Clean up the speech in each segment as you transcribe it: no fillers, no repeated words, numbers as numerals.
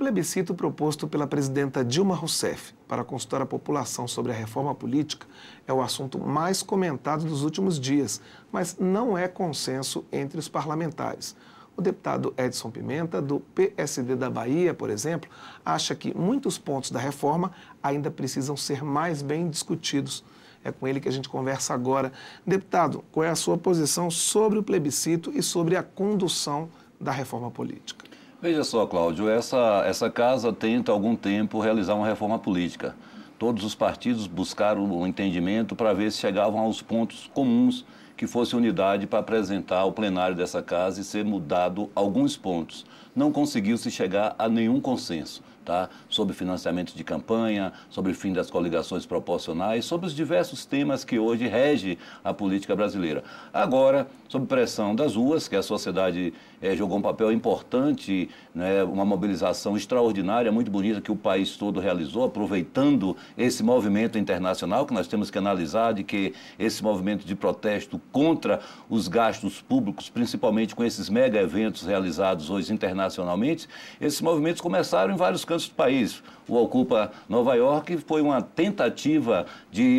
plebiscito proposto pela presidenta Dilma Rousseff para consultar a população sobre a reforma política é o assunto mais comentado dos últimos dias, mas não é consenso entre os parlamentares. O deputado Edson Pimenta, do PSD da Bahia, por exemplo, acha que muitos pontos da reforma ainda precisam ser mais bem discutidos. É com ele que a gente conversa agora. Deputado, qual é a sua posição sobre o plebiscito e sobre a condução da reforma política? Veja só, Cláudio, essa casa tenta há algum tempo realizar uma reforma política. Todos os partidos buscaram um entendimento para ver se chegavam aos pontos comuns que fosse unidade para apresentar ao plenário dessa casa e ser mudado alguns pontos. Não conseguiu se chegar a nenhum consenso, tá? Sobre financiamento de campanha, sobre o fim das coligações proporcionais, sobre os diversos temas que hoje regem a política brasileira. Agora, sob pressão das ruas, que a sociedade jogou um papel importante, né, uma mobilização extraordinária, muito bonita, que o país todo realizou, aproveitando esse movimento internacional, que nós temos que analisar, de que esse movimento de protesto contra os gastos públicos, principalmente com esses mega eventos realizados hoje internacionalmente, esses movimentos começaram em vários cantos do país. O Ocupa Nova York foi uma tentativa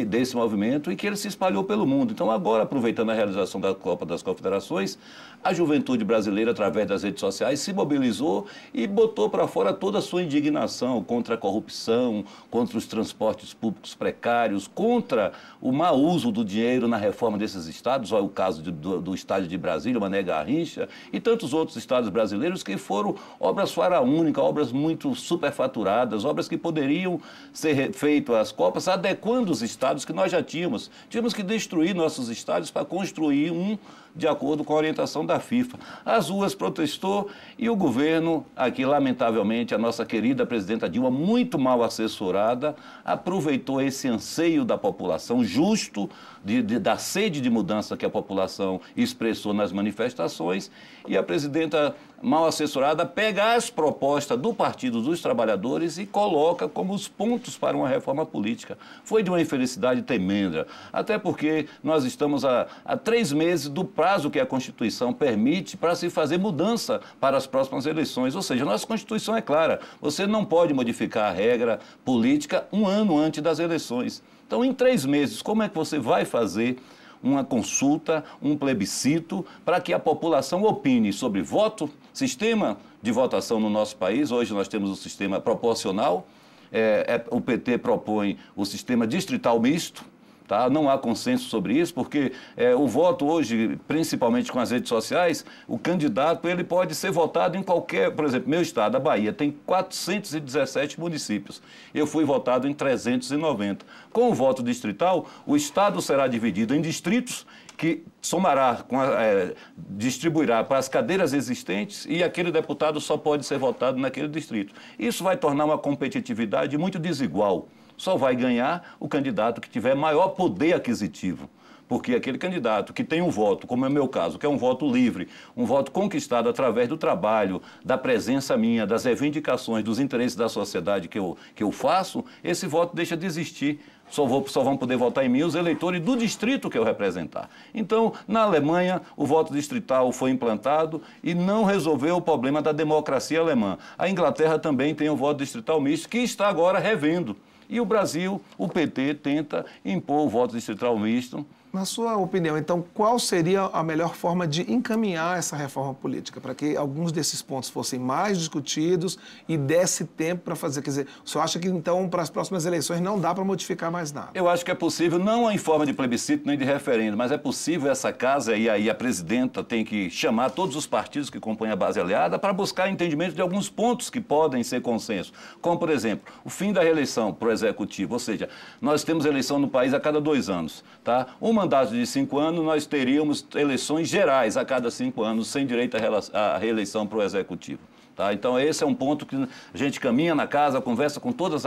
desse movimento e que ele se espalhou pelo mundo. Então, agora, aproveitando a realização da Copa das Confederações, a juventude brasileira, através das redes sociais, se mobilizou e botou para fora toda a sua indignação contra a corrupção, contra os transportes públicos precários, contra o mau uso do dinheiro na reforma desses estados, olha o caso do estádio de Brasília, Mané Garrincha, e tantos outros estados brasileiros que foram obras faraônicas, obras muito superfaturadas, obras que poderiam ser feitas às Copas, adequando os estados que nós já tínhamos. Tínhamos que destruir nossos estádios para construir um de acordo com a orientação da FIFA. As ruas protestou e o governo, aqui lamentavelmente, a nossa querida presidenta Dilma, muito mal assessorada, aproveitou esse anseio da população justo, da sede de mudança que a população expressou nas manifestações, e a presidenta mal assessorada pega as propostas do Partido dos Trabalhadores e coloca como os pontos para uma reforma política. Foi de uma infelicidade tremenda, até porque nós estamos há 3 meses do prazo que a Constituição permite para se fazer mudança para as próximas eleições. Ou seja, nossa Constituição é clara, você não pode modificar a regra política 1 ano antes das eleições. Então, em 3 meses, como é que você vai fazer uma consulta, um plebiscito, para que a população opine sobre voto, sistema de votação no nosso país? Hoje nós temos o sistema proporcional, o PT propõe o sistema distrital misto, tá? Não há consenso sobre isso, porque o voto hoje, principalmente com as redes sociais, o candidato ele pode ser votado em qualquer, por exemplo, meu estado, a Bahia, tem 417 municípios. Eu fui votado em 390. Com o voto distrital, o estado será dividido em distritos que somará, distribuirá para as cadeiras existentes e aquele deputado só pode ser votado naquele distrito. Isso vai tornar uma competitividade muito desigual. Só vai ganhar o candidato que tiver maior poder aquisitivo. Porque aquele candidato que tem um voto, como é o meu caso, que é um voto livre, um voto conquistado através do trabalho, da presença minha, das reivindicações, dos interesses da sociedade que eu faço, esse voto deixa de existir. Só vão poder votar em mim os eleitores do distrito que eu representar. Então, na Alemanha, o voto distrital foi implantado e não resolveu o problema da democracia alemã. A Inglaterra também tem o voto distrital misto, que está agora revendo. E o Brasil, o PT, tenta impor o voto distrital misto. Na sua opinião, então, qual seria a melhor forma de encaminhar essa reforma política, para que alguns desses pontos fossem mais discutidos e desse tempo para fazer? Quer dizer, o senhor acha que, então, para as próximas eleições não dá para modificar mais nada? Eu acho que é possível, não em forma de plebiscito nem de referendo, mas é possível essa casa, e aí a presidenta tem que chamar todos os partidos que compõem a base aliada para buscar entendimento de alguns pontos que podem ser consenso. Como, por exemplo, o fim da reeleição para o Executivo, ou seja, nós temos eleição no país a cada 2 anos, tá? Um mandato de 5 anos, nós teríamos eleições gerais a cada 5 anos, sem direito à reeleição para o Executivo. Tá? Então, esse é um ponto que a gente caminha na casa, conversa com todos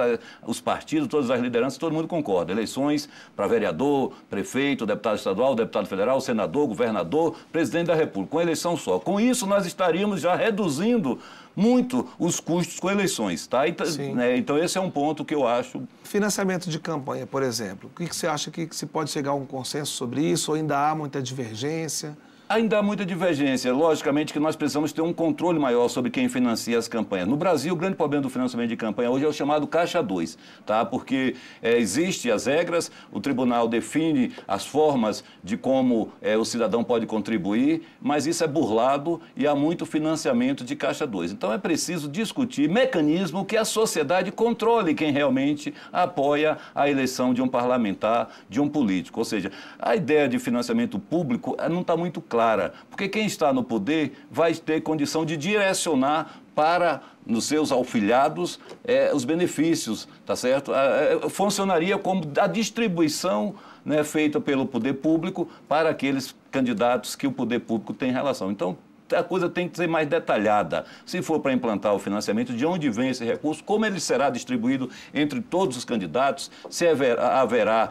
os partidos, todas as lideranças, todo mundo concorda. Eleições para vereador, prefeito, deputado estadual, deputado federal, senador, governador, presidente da República, com eleição só. Com isso, nós estaríamos já reduzindo muito os custos com eleições. Tá? Então, esse é um ponto que eu acho. Financiamento de campanha, por exemplo. O que você acha que se pode chegar a um consenso sobre isso ou ainda há muita divergência? Ainda há muita divergência. Logicamente que nós precisamos ter um controle maior sobre quem financia as campanhas. No Brasil, o grande problema do financiamento de campanha hoje é o chamado Caixa 2, tá? Porque existem as regras, o tribunal define as formas de como o cidadão pode contribuir, mas isso é burlado e há muito financiamento de Caixa 2. Então é preciso discutir mecanismo que a sociedade controle quem realmente apoia a eleição de um parlamentar, de um político. Ou seja, a ideia de financiamento público não está muito clara, porque quem está no poder vai ter condição de direcionar para nos seus afiliados os benefícios, tá certo? Funcionaria como a distribuição, né, feita pelo poder público para aqueles candidatos que o poder público tem relação. Então, a coisa tem que ser mais detalhada. Se for para implantar o financiamento, de onde vem esse recurso, como ele será distribuído entre todos os candidatos, se haverá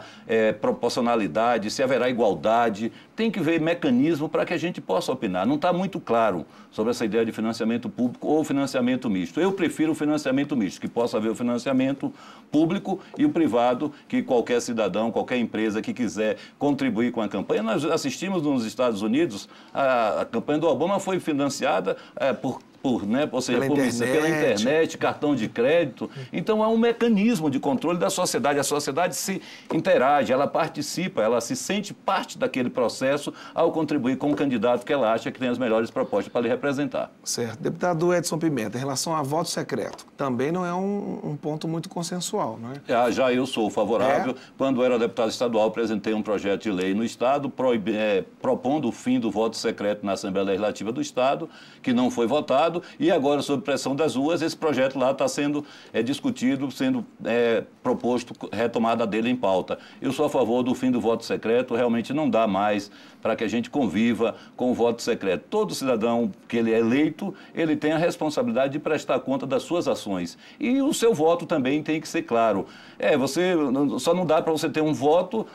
proporcionalidade, se haverá igualdade. Tem que ver mecanismo para que a gente possa opinar. Não está muito claro sobre essa ideia de financiamento público ou financiamento misto. Eu prefiro o financiamento misto, que possa haver o financiamento público e o privado, que qualquer cidadão, qualquer empresa que quiser contribuir com a campanha. Nós assistimos nos Estados Unidos, a campanha do Obama foi financiada pela internet, cartão de crédito. Então, há um mecanismo de controle da sociedade. A sociedade se interage, ela participa, ela se sente parte daquele processo ao contribuir com o candidato que ela acha que tem as melhores propostas para lhe representar. Certo. Deputado Edson Pimenta, em relação a voto secreto, também não é um ponto muito consensual, não é? Já eu sou favorável. Quando era deputado estadual, apresentei um projeto de lei no Estado propondo o fim do voto secreto na Assembleia Legislativa do Estado, que não foi votado. E agora, sob pressão das ruas, esse projeto lá está sendo discutido, sendo proposto retomada dele em pauta. Eu sou a favor do fim do voto secreto, realmente não dá mais para que a gente conviva com o voto secreto. Todo cidadão que ele é eleito, ele tem a responsabilidade de prestar conta das suas ações. E o seu voto também tem que ser claro. Só não dá para você ter um voto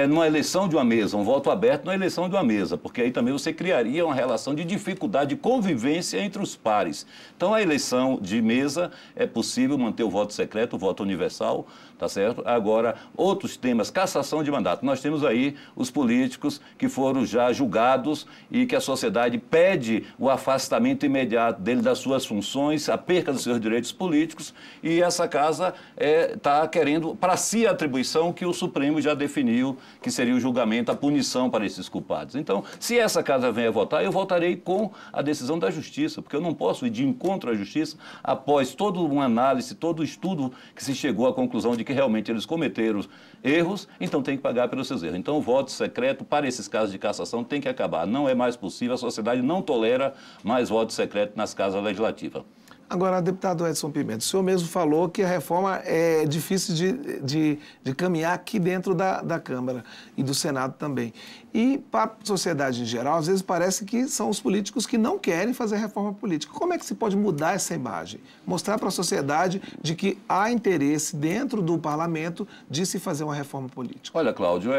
numa eleição de uma mesa, um voto aberto numa eleição de uma mesa, porque aí também você criaria uma relação de dificuldade de convivência entre os pares. Então, a eleição de mesa é possível manter o voto secreto, o voto universal, tá certo? Agora, outros temas, cassação de mandato. Nós temos aí os políticos que foram já julgados e que a sociedade pede o afastamento imediato dele das suas funções, a perca dos seus direitos políticos, e essa casa está querendo para si a atribuição que o Supremo já definiu, que seria o julgamento, a punição para esses culpados. Então, se essa casa venha votar, eu votarei com a decisão da Justiça, porque eu não posso ir de encontro à Justiça após toda uma análise, todo o estudo que se chegou à conclusão de que realmente eles cometeram erros, então tem que pagar pelos seus erros. Então o voto secreto para esses casos de cassação tem que acabar. Não é mais possível, a sociedade não tolera mais voto secreto nas casas legislativas. Agora, deputado Edson Pimenta, o senhor mesmo falou que a reforma é difícil de caminhar aqui dentro da Câmara e do Senado também. E para a sociedade em geral, às vezes parece que são os políticos que não querem fazer reforma política. Como é que se pode mudar essa imagem? Mostrar para a sociedade de que há interesse dentro do parlamento de se fazer uma reforma política. Olha, Cláudio,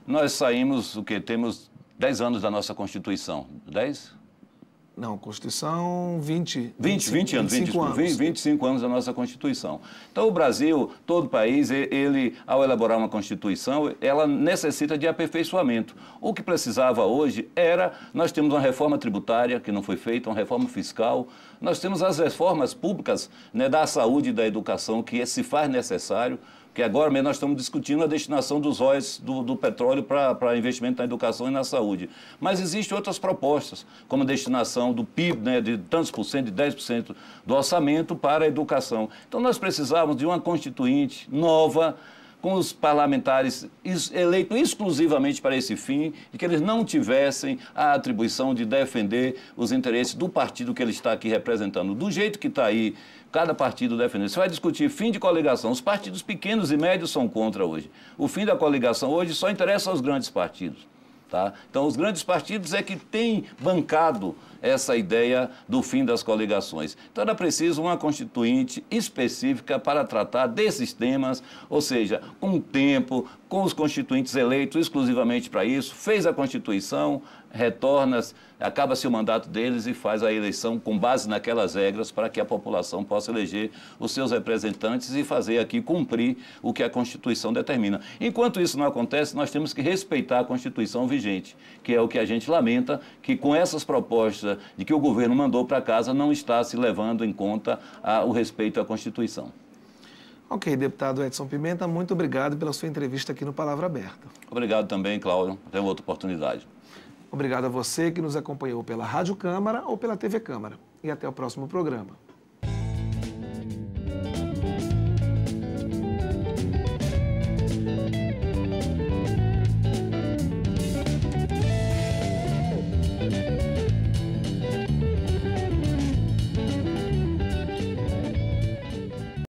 nós saímos, temos 10 anos da nossa Constituição. 10? Não, Constituição, 25 anos da nossa Constituição. Então, o Brasil, todo o país, ele, ao elaborar uma Constituição, ela necessita de aperfeiçoamento. O que precisava hoje nós temos uma reforma tributária que não foi feita, uma reforma fiscal, nós temos as reformas públicas, né, da saúde e da educação, que se faz necessário, que agora mesmo nós estamos discutindo a destinação dos royalties do petróleo para investimento na educação e na saúde. Mas existem outras propostas, como a destinação do PIB, né, de tantos por cento, de 10% do orçamento para a educação. Então nós precisávamos de uma constituinte nova, com os parlamentares eleitos exclusivamente para esse fim, e que eles não tivessem a atribuição de defender os interesses do partido que ele está aqui representando. Do jeito que está aí, cada partido defendendo. Você vai discutir fim de coligação. Os partidos pequenos e médios são contra hoje. O fim da coligação hoje só interessa aos grandes partidos. Tá? Então, os grandes partidos é que têm bancado essa ideia do fim das coligações. Então era preciso uma constituinte específica para tratar desses temas, ou seja, com tempo, com os constituintes eleitos exclusivamente para isso, fez a Constituição, acaba-se o mandato deles e faz a eleição com base naquelas regras para que a população possa eleger os seus representantes e fazer aqui cumprir o que a Constituição determina. Enquanto isso não acontece, nós temos que respeitar a Constituição vigente, que é o que a gente lamenta, que com essas propostas de que o governo mandou para casa não está se levando em conta o respeito à Constituição. Ok, deputado Edson Pimenta, muito obrigado pela sua entrevista aqui no Palavra Aberta. Obrigado também, Cláudio. Até outra oportunidade. Obrigado a você que nos acompanhou pela Rádio Câmara ou pela TV Câmara. E até o próximo programa.